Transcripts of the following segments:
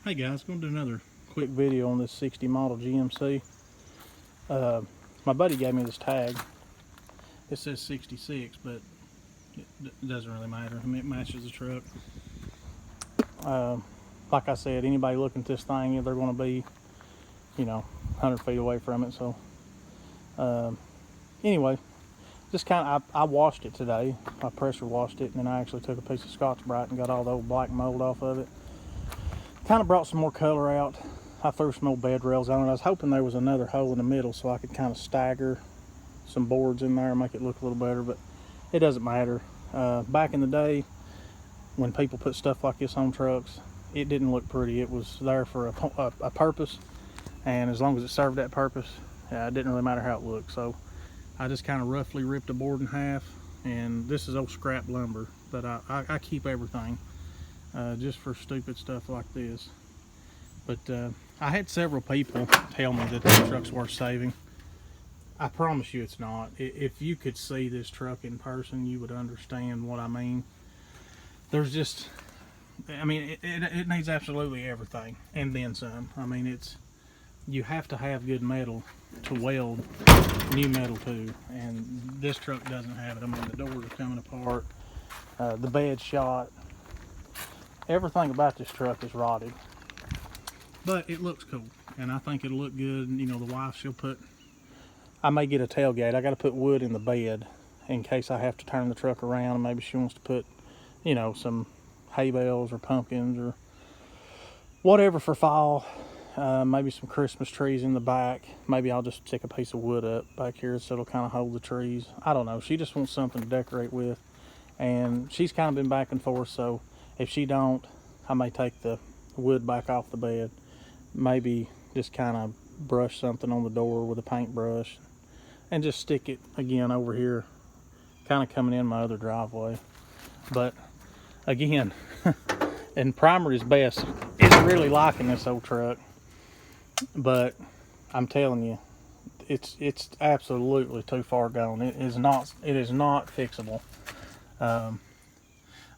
Hey guys, going to do another quick video on this 60 model GMC. My buddy gave me this tag. It says 66, but it doesn't really matter. I mean, it matches the truck. Like I said, anybody looking at this thing, they're going to be, 100 feet away from it. So, anyway, just I washed it today. I pressure washed it, and then I actually took a piece of Scotch-Brite and got all the old black mold off of it. Kind of brought some more color out. I threw some old bed rails on it. I was hoping there was another hole in the middle so I could kind of stagger some boards in there and make it look a little better, but it doesn't matter. Back in the day, when people put stuff like this on trucks, it didn't look pretty. It was there for a purpose, and as long as it served that purpose, it didn't really matter how it looked. So I just kind of roughly ripped a board in half, and this is old scrap lumber, but I keep everything. Just for stupid stuff like this. But I had several people tell me that this truck's worth saving. I promise you it's not. If you could see this truck in person, you would understand what I mean. There's just, it needs absolutely everything, and then some. I mean, you have to have good metal to weld new metal to, and this truck doesn't have it. I mean, the doors are coming apart, the bed's shot. Everything about this truck is rotted, but it looks cool, and I think it'll look good. You know, the wife, I may get a tailgate. I got to put wood in the bed in case I have to turn the truck around, and maybe she wants to put, some hay bales or pumpkins or whatever for fall. Maybe some Christmas trees in the back. Maybe I'll just stick a piece of wood up back here so it'll kind of hold the trees. I don't know. She just wants something to decorate with, and she's kind of been back and forth, so if she don't, I may take the wood back off the bed. Maybe just kind of brush something on the door with a paintbrush and just stick it again over here, kind of coming in my other driveway. But again, and primer is best. It's really liking this old truck, but I'm telling you, it's absolutely too far gone. It is not fixable.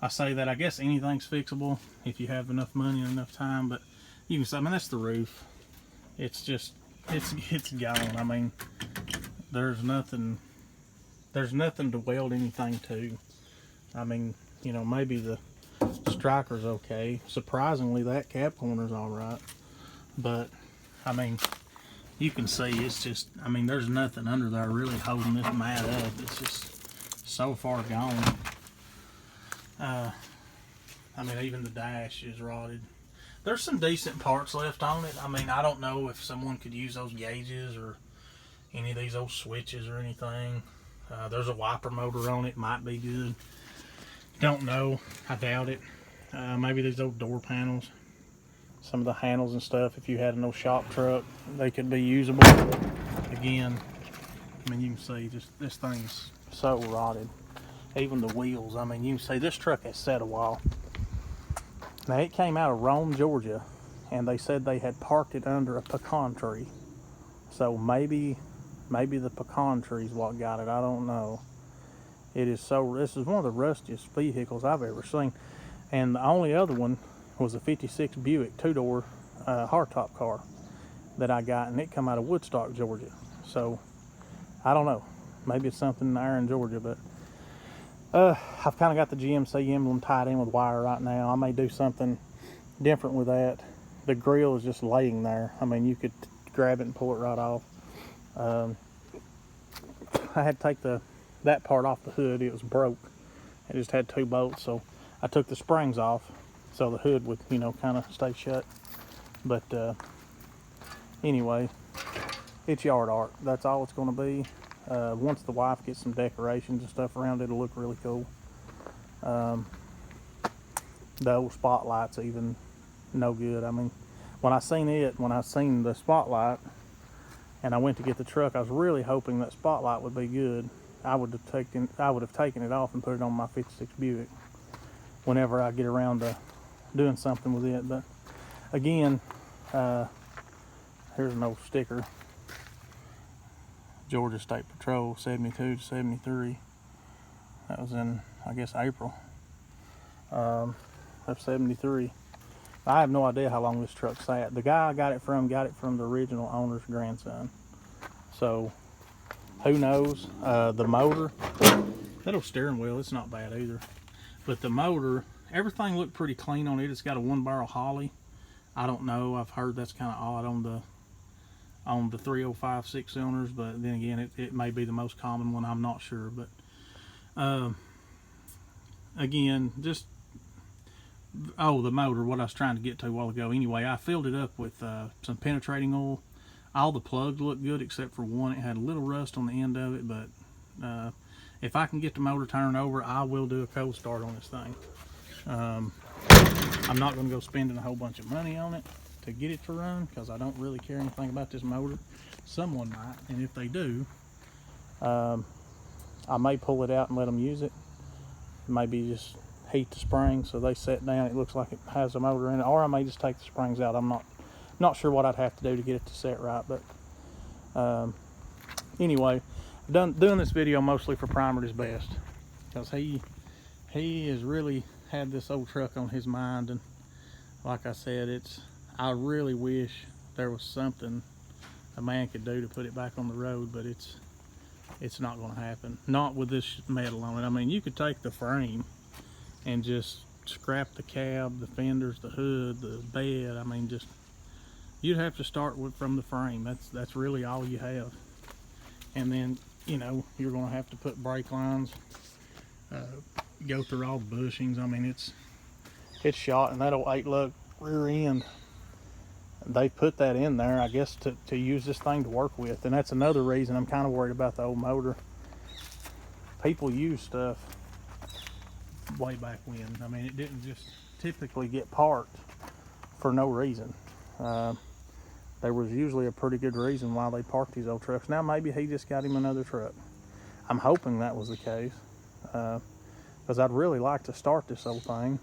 I say that I guess anything's fixable if you have enough money and enough time, but you can say, I mean, that's the roof. It's just, it's gone. I mean, there's nothing to weld anything to. I mean, maybe the striker's okay. Surprisingly, that cap corner's all right, but I mean, you can see it's just, I mean, there's nothing under there really holding this mat up. It's just so far gone. I mean, even the dash is rotted. There's some decent parts left on it. I mean, I don't know if someone could use those gauges or any of these old switches or anything. There's a wiper motor on it. Might be good. Don't know. I doubt it. Maybe these old door panels. Some of the handles and stuff, if you had an old shop truck, they could be usable. Again, I mean, you can see just this thing's so rotted. Even the wheels, I mean, you can see this truck has sat a while. Now, it came out of Rome, Georgia, and they said they had parked it under a pecan tree. So maybe the pecan tree is what got it. I don't know. This is one of the rustiest vehicles I've ever seen. And the only other one was a 56 Buick two-door hardtop car that I got, and it come out of Woodstock, Georgia. So I don't know. Maybe it's something there in Georgia, but I've kind of got the GMC emblem tied in with wire right now. I may do something different with that. The grill is just laying there. I mean, you could grab it and pull it right off. I had to take that part off the hood. It was broke. It just had two bolts, so I took the springs off so the hood would, kind of stay shut. But anyway, it's yard art. That's all it's going to be. Once the wife gets some decorations and stuff around it, it'll look really cool. The old spotlight's even no good. I mean, when I seen the spotlight and I went to get the truck, I was really hoping that spotlight would be good. I would have taken it off and put it on my 56 Buick whenever I get around to doing something with it. But again, here's an old sticker. Georgia State Patrol, 72 to 73. That was in, I guess, April of 73. I have no idea how long this truck sat. The guy I got it from the original owner's grandson. So who knows? The motor, that old steering wheel, it's not bad either. But the motor, everything looked pretty clean on it. It's got a 1-barrel Holley. I don't know. I've heard that's kind of odd on the 305 6-cylinders, but then again, it may be the most common one. I'm not sure. But again, just the motor. What I was trying to get to a while ago. Anyway, I filled it up with some penetrating oil. All the plugs looked good except for one. It had a little rust on the end of it, but if I can get the motor turned over, I will do a cold start on this thing. I'm not going to go spending a whole bunch of money on it to get it to run, because I don't really care anything about this motor. Someone might, and if they do, I may pull it out and let them use it. Maybe just heat the springs so they set down, it looks like it has a motor in it, or I may just take the springs out. I'm not sure what I'd have to do to get it to set right, but anyway, doing this video mostly for Primer Is Best, because he has really had this old truck on his mind, and like I said, I really wish there was something a man could do to put it back on the road, but it's not going to happen. Not with this metal on it. I mean, you could take the frame and just scrap the cab, the fenders, the hood, the bed. I mean, just you'd have to start from the frame. That's really all you have, and then you're going to have to put brake lines, go through all the bushings. I mean, it's shot, and that old 8-lug rear end, they put that in there, I guess, to use this thing to work with. And that's another reason I'm kind of worried about the old motor. People use stuff way back when. I mean, it didn't just typically get parked for no reason. There was usually a pretty good reason why they parked these old trucks. Now maybe he just got him another truck. I'm hoping that was the case, because I'd really like to start this old thing,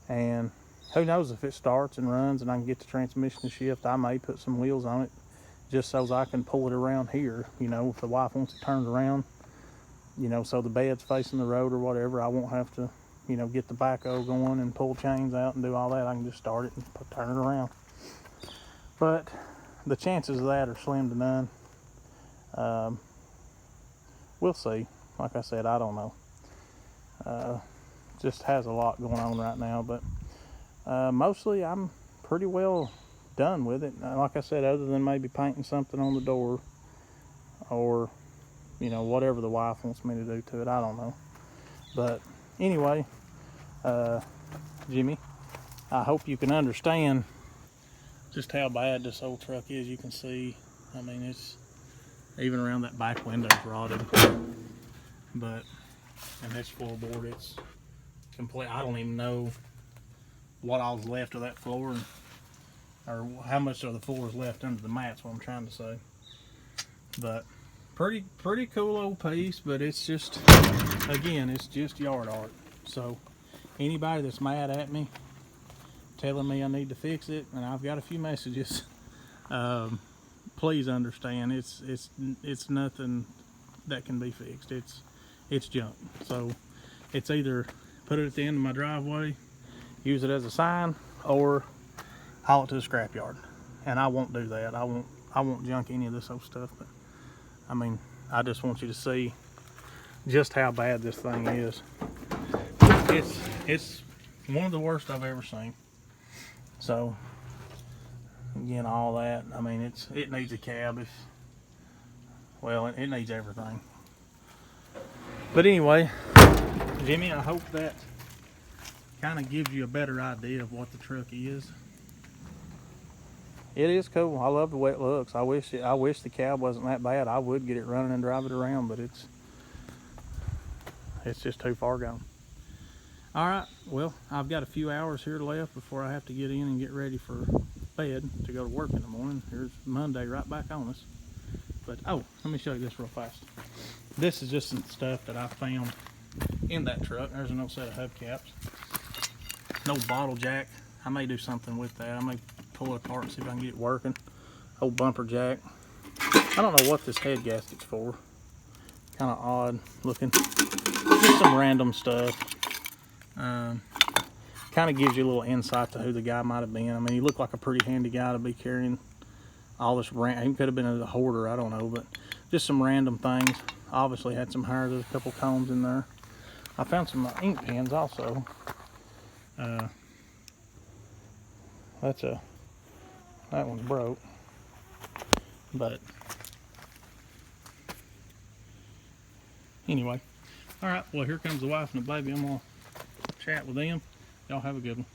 and who knows, if it starts and runs and I can get the transmission to shift, I may put some wheels on it just so I can pull it around here. If the wife wants it turned around, so the bed's facing the road or whatever, I won't have to, get the backhoe going and pull chains out and do all that. I can just start it and turn it around. But the chances of that are slim to none. We'll see. Like I said, I don't know. Just has a lot going on right now, but mostly I'm pretty well done with it. Like I said, other than maybe painting something on the door, or whatever the wife wants me to do to it, I don't know. But anyway, Jimmy, I hope you can understand just how bad this old truck is. You can see, I mean, it's even around that back window's rotted, and this floorboard, it's complete. I don't even know what all's left of that floor, or how much of the floor is left under the mats, what I'm trying to say. But pretty cool old piece, but it's just, again, it's just yard art. So anybody that's mad at me telling me I need to fix it, and I've got a few messages, please understand, it's nothing that can be fixed. It's junk. So it's either put it at the end of my driveway, use it as a sign, or haul it to the scrapyard. And I won't do that. I won't junk any of this old stuff. But I mean, I just want you to see just how bad this thing is. It's one of the worst I've ever seen. So again, all that, I mean, it needs a cab. It needs everything. But anyway, Jimmy, I hope that kind of gives you a better idea of what the truck is. It is cool. I love the way it looks. I wish the cab wasn't that bad. I would get it running and drive it around, but it's just too far gone. All right, well, I've got a few hours here left before I have to get in and get ready for bed to go to work in the morning. Here's Monday right back on us. But let me show you this real fast. This is just some stuff that I found in that truck. There's an old set of hubcaps. No bottle jack. I may do something with that. I may pull it apart and see if I can get it working. Old bumper jack. I don't know what this head gasket's for. Kind of odd looking. Just some random stuff. kind of gives you a little insight to who the guy might have been. I mean, he looked like a pretty handy guy to be carrying all this. He could have been a hoarder, I don't know, but just some random things. Obviously had some hair. There's a couple combs in there. I found some ink pens also. That one's broke, but anyway. All right, well, here comes the wife and the baby. I'm gonna chat with them. Y'all have a good one.